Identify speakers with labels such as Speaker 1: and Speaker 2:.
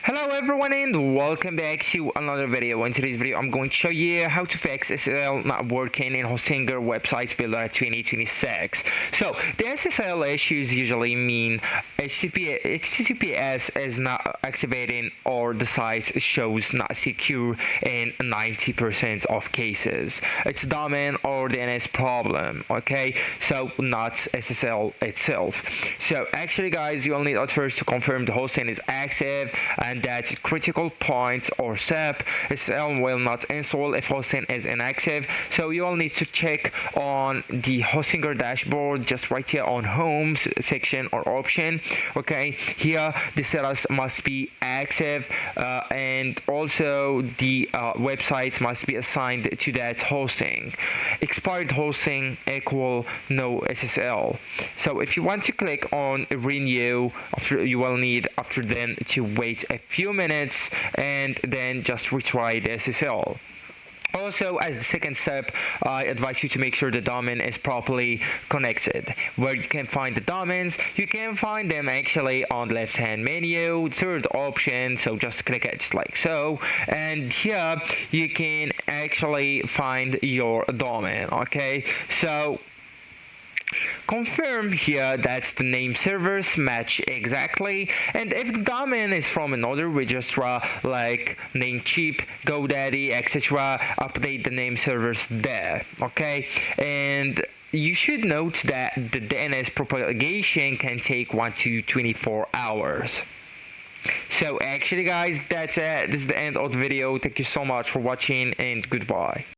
Speaker 1: Hello everyone and welcome back to another video. In today's video I'm going to show you how to fix SSL not working in Hostinger websites Builder 2026. So the SSL issues usually mean HTTPS is not activating or the site shows not secure in 90% of cases. It's domain or DNS problem, okay? So not SSL itself. So actually guys, you will need at first to confirm the hosting is active, and that critical point or step SSL will not install if hosting is inactive. So you will need to check on the Hostinger dashboard, just right here on home section or option. Okay, here the status must be active, and also the websites must be assigned to that hosting. Expired hosting equal no SSL. So if you want to click on renew, you will need after then to wait a few minutes and then just retry the SSL. Also, as the second step, I advise you to make sure the domain is properly connected. Where you can find the domains, you can find them actually on the left hand menu, third option, so just click it just like so, and here you can actually find your domain. Okay, so confirm here that the name servers match exactly, and if the domain is from another registrar like Namecheap, GoDaddy, etc., update the name servers there. Okay, and you should note that the DNS propagation can take 1 to 24 hours. So actually guys, that's it. This is the end of the video. Thank you so much for watching and goodbye.